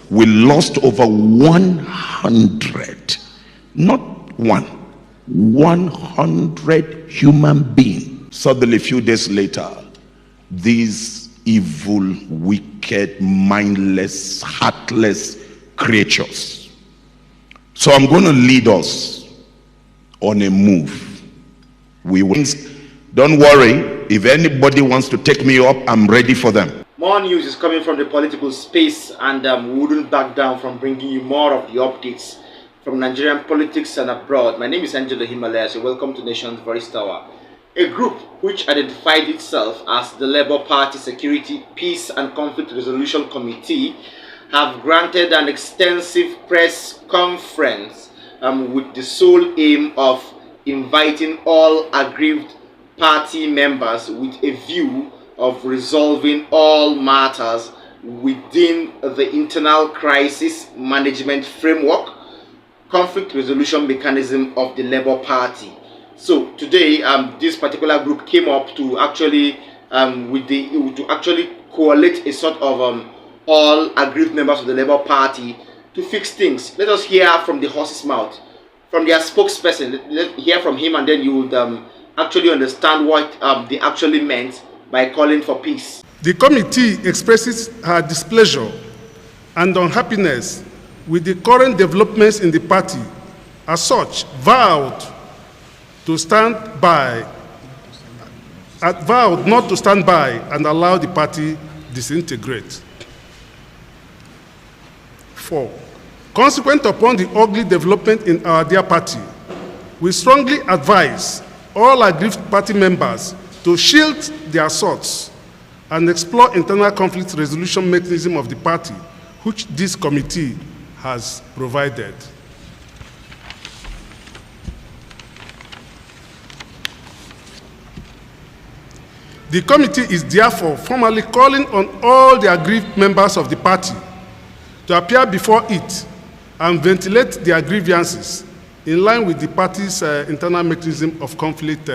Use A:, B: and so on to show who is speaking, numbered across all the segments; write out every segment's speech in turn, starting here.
A: we lost over 100, not 100 human beings. Suddenly, a few days later, these evil, wicked, mindless, heartless creatures. So I'm going to lead us on a move. Don't worry, if anybody wants to take me up, I'm ready for them.
B: More news is coming from the political space, and we wouldn't back down from bringing you more of the updates from Nigerian politics and abroad. My name is Angelo Himalayas, and welcome to Nation's Voice Tower. A group which identified itself as the Labour Party Security, Peace and Conflict Resolution Committee have granted an extensive press conference with the sole aim of inviting all aggrieved party members with a view of resolving all matters within the internal crisis management framework, conflict resolution mechanism of the Labour Party. So today, this particular group came up to actually collate a sort of all aggrieved members of the Labour Party to fix things. Let us hear from the horse's mouth, from their spokesperson. Let's hear from him, and then you would actually understand what they actually meant by calling for peace.
C: The committee expresses her displeasure and unhappiness with the current developments in the party. As such, vowed not to stand by and allow the party disintegrate. 4. Consequent upon the ugly development in our dear party, we strongly advise all aggrieved party members to shield their thoughts and explore internal conflict resolution mechanism of the party, which this committee has provided. The committee is therefore formally calling on all the aggrieved members of the party to appear before it and ventilate their grievances in line with the party's internal mechanism of conflict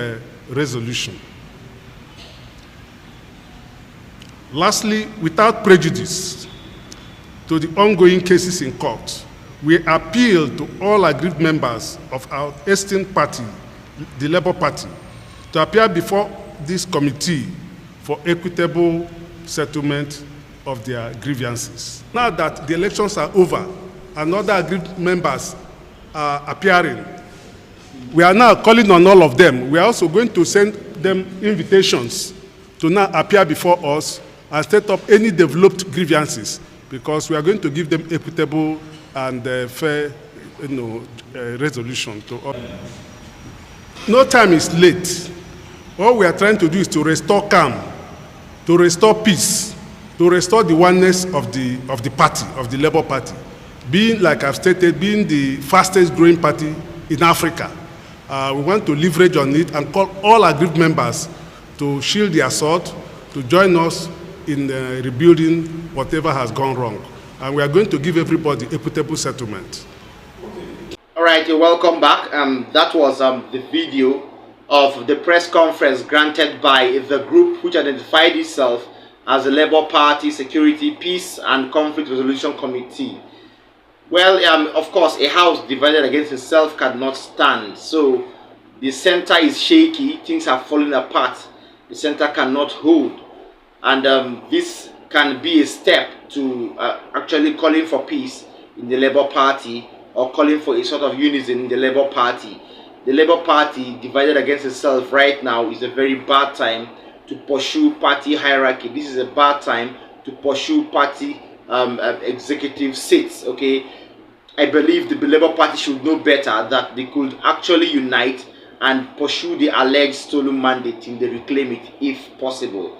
C: resolution. Lastly, without prejudice to the ongoing cases in court, we appeal to all aggrieved members of our esteemed party, the Labour Party, to appear before this committee for equitable settlement of their grievances. Now that the elections are over and other aggrieved members are appearing, we are now calling on all of them. We are also going to send them invitations to now appear before us and set up any developed grievances, because we are going to give them equitable and fair resolution to all. No time is late. All we are trying to do is to restore calm, to restore peace, to restore the oneness of the party, of the Labour Party, being, like I've stated, being the fastest growing party in Africa. We want to leverage on it and call all aggrieved members to shield their sword, to join us in rebuilding whatever has gone wrong. And we are going to give everybody equitable settlement.
B: All right, welcome back. That was the video of the press conference granted by the group which identified itself as the Labour Party Security, Peace and Conflict Resolution Committee. Well, of course, a house divided against itself cannot stand. So the center is shaky, things are falling apart, the center cannot hold. And this can be a step to actually calling for peace in the Labour Party, or calling for a sort of unison in the Labour Party. The Labour Party divided against itself right now is a very bad time to pursue party hierarchy. This is a bad time to pursue party executive seats. Okay, I believe the Labour Party should know better, that they could actually unite and pursue the alleged stolen mandate and they reclaim it if possible.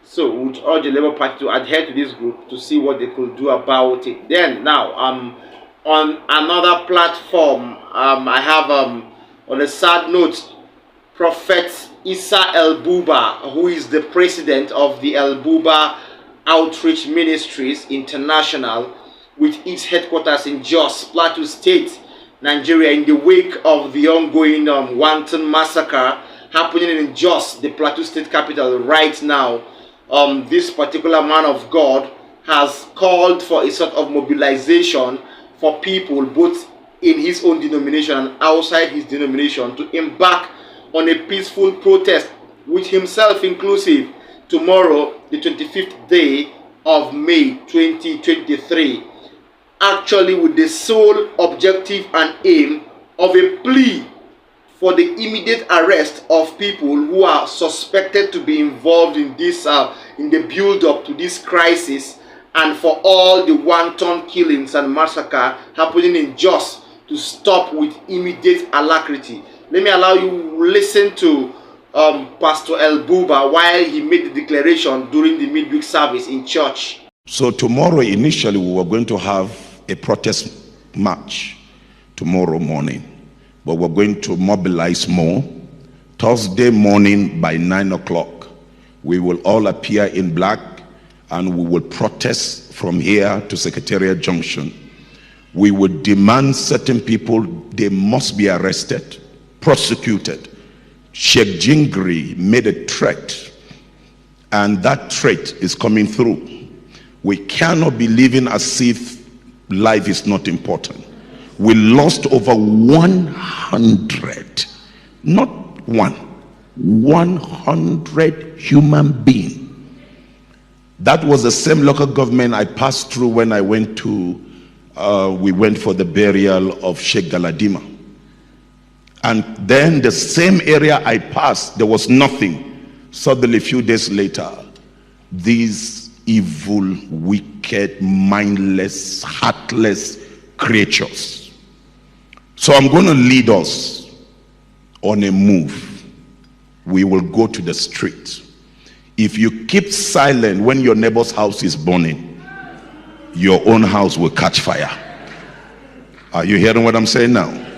B: So we would urge the Labour Party to adhere to this group to see what they could do about it. Then now, on another platform, I have on a sad note, Prophet Isa El-Buba, who is the president of the El-Buba Outreach Ministries International, with its headquarters in Jos, Plateau State, Nigeria, in the wake of the ongoing wanton massacre happening in Jos, the Plateau State capital right now. This particular man of God has called for a sort of mobilization for people both in his own denomination and outside his denomination to embark on a peaceful protest, with himself inclusive, tomorrow, the 25th day of May 2023, actually with the sole objective and aim of a plea for the immediate arrest of people who are suspected to be involved in this, in the build-up to this crisis, and for all the wanton killings and massacre happening in Jos to stop with immediate alacrity. Let me allow you listen to Pastor El-Buba while he made the declaration during the midweek service in church.
A: So tomorrow, initially, we were going to have a protest march tomorrow morning, but we're going to mobilize more. Thursday morning by 9 o'clock, we will all appear in black and we will protest from here to Secretariat Junction. We would demand certain people, they must be arrested, prosecuted. Sheikh Jingri made a threat, and that threat is coming through. We cannot be living as if life is not important. We lost over 100, not one, 100 human beings. That was the same local government I passed through when I went to, we went for the burial of Sheikh Galadima. And then the same area I passed, there was nothing. Suddenly, a few days later, these evil, wicked, mindless, heartless creatures. So I'm going to lead us on a move. We will go to the street. If you keep silent when your neighbor's house is burning, your own house will catch fire. Are you hearing what I'm saying now?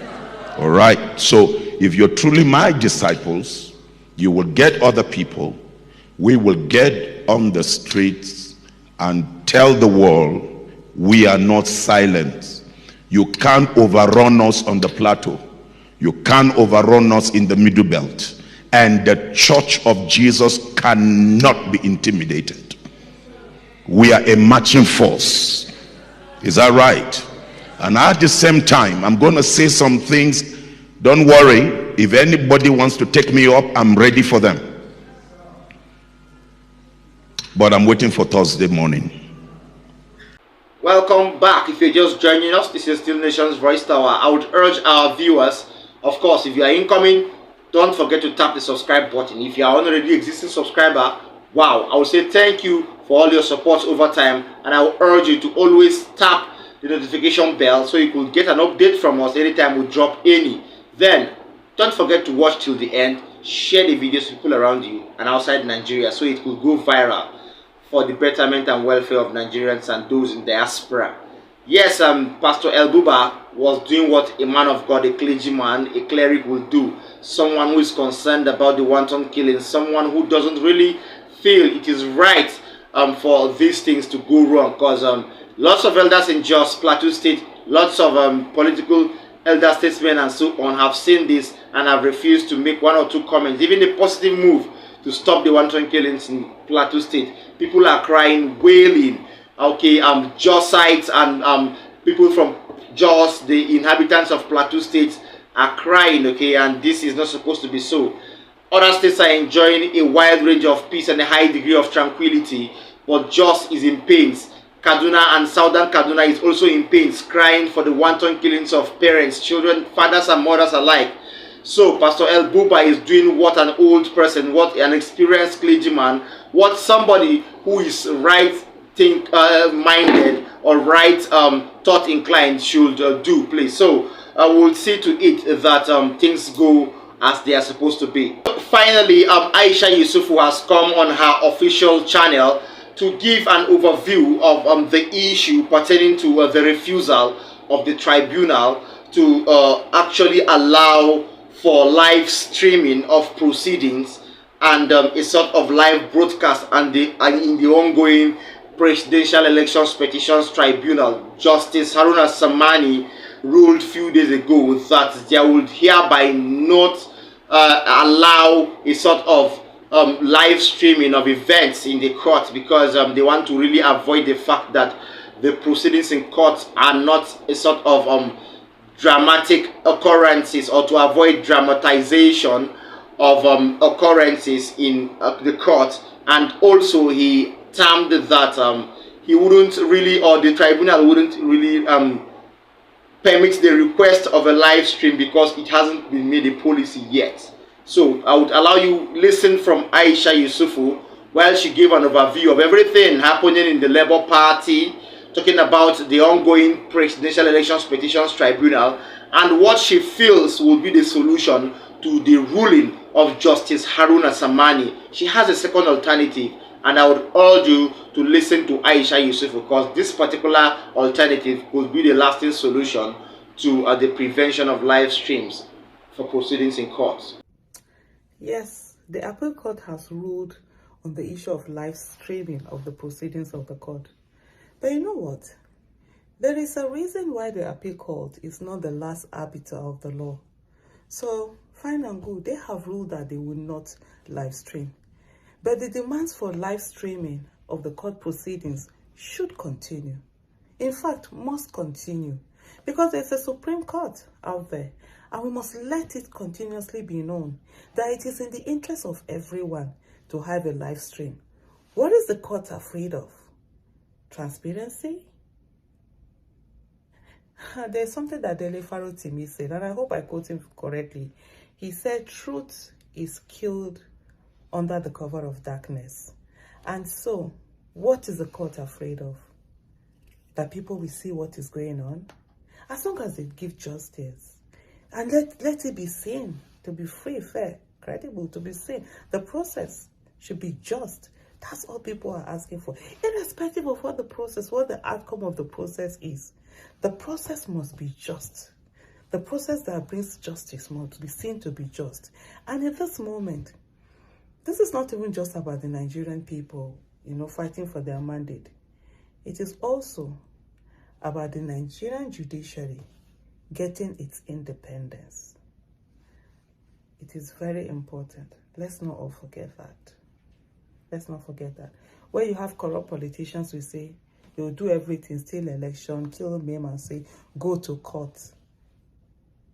A: All right. So if you're truly my disciples, you will get other people. We will get on the streets and tell the world we are not silent. You can't overrun us on the plateau. You can't overrun us in the middle belt. And the church of Jesus cannot be intimidated. We are a marching force. Is that right? And at the same time, I'm going to say some things. Don't worry. If anybody wants to take me up, I'm ready for them. But I'm waiting for Thursday morning.
B: Welcome back. If you're just joining us, this is Still Nation's Voice Tower. I would urge our viewers, of course, if you are incoming, don't forget to tap the subscribe button. If you are already existing subscriber, wow, I would say thank you for all your support over time, and I will urge you to always tap the notification bell so you could get an update from us anytime we drop any. Then don't forget to watch till the end. Share the videos to people around you and outside Nigeria so it could go viral for the betterment and welfare of Nigerians and those in diaspora. Yes, Pastor El-Buba was doing what a man of God, a clergyman, a cleric will do. Someone who is concerned about the wanton killing, someone who doesn't really feel it is right for these things to go wrong, because lots of elders in Jos, Plateau State, lots of political elder statesmen and so on have seen this and have refused to make one or two comments, even a positive move to stop the wanton killings in Plateau State. People are crying, wailing. Okay, Josites and people from Jos, the inhabitants of Plateau State, are crying. Okay, and this is not supposed to be so. Other states are enjoying a wide range of peace and a high degree of tranquility, but Jos is in pains. Kaduna and Southern Kaduna is also in pains, crying for the wanton killings of parents, children, fathers and mothers alike. So Pastor El-Buba is doing what an old person, what an experienced clergyman, what somebody who is right-minded or right thought inclined should do, please. So we'll see to it that things go as they are supposed to be. Finally, Aisha Yusufu has come on her official channel to give an overview of the issue pertaining to the refusal of the tribunal to actually allow for live streaming of proceedings and a sort of live broadcast and in the ongoing Presidential Elections Petitions Tribunal. Justice Haruna Samani ruled a few days ago that they would hereby not allow a sort of live streaming of events in the court, because they want to really avoid the fact that the proceedings in court are not a sort of dramatic occurrences, or to avoid dramatization of occurrences in the court. And also he termed that he wouldn't really, or the tribunal wouldn't really permit the request of a live stream because it hasn't been made a policy yet. So I would allow you listen from Aisha Yusufu while she gave an overview of everything happening in the Labour Party, talking about the ongoing Presidential Elections Petitions Tribunal and what she feels will be the solution to the ruling of Justice Haruna Samani. She has a second alternative, and I would urge you to listen to Aisha Yusufu, because this particular alternative could be the lasting solution to the prevention of live streams for proceedings in court.
D: Yes, the Appeal Court has ruled on the issue of live streaming of the proceedings of the court. But you know what? There is a reason why the Appeal Court is not the last arbiter of the law. So, fine and good, they have ruled that they will not live stream. But the demands for live streaming of the court proceedings should continue. In fact, must continue. Because there's a Supreme Court out there, and we must let it continuously be known that it is in the interest of everyone to have a live stream. What is the court afraid of? Transparency? There's something that Dele Farotimi said, and I hope I quote him correctly. He said, truth is killed under the cover of darkness. And so, what is the court afraid of? That people will see what is going on? As long as they give justice, and let it be seen to be free, fair, credible, to be seen. The process should be just. That's all people are asking for. Irrespective of what the outcome of the process is. The process must be just. The process that brings justice must be seen to be just. And in this moment, this is not even just about the Nigerian people, fighting for their mandate. It is also about the Nigerian judiciary getting its independence. It is very important. Let's not all forget that. Let's not forget that. Where you have corrupt politicians who say they'll do everything, steal election, kill, maim, and say, go to court.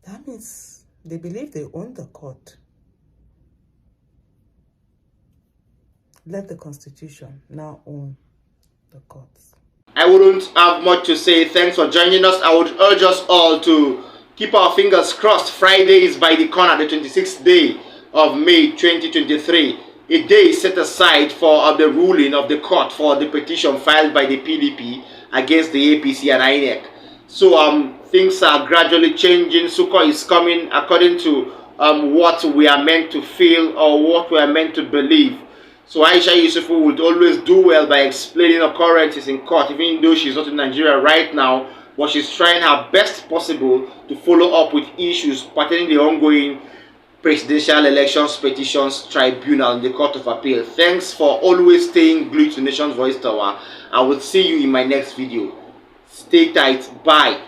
D: That means they believe they own the court. Let the Constitution now own the courts.
B: I wouldn't have much to say. Thanks for joining us. I would urge us all to keep our fingers crossed. Friday is by the corner, the 26th day of May 2023. A day set aside for the ruling of the court for the petition filed by the PDP against the APC and INEC. So things are gradually changing. Sukkot is coming according to what we are meant to feel or what we are meant to believe. So Aisha Yusufu would always do well by explaining occurrences in court, even though she's not in Nigeria right now, but she's trying her best possible to follow up with issues pertaining to the ongoing Presidential Elections Petitions Tribunal in the Court of Appeal. Thanks for always staying glued to Nation's Voice Tower. I will see you in my next video. Stay tight. Bye.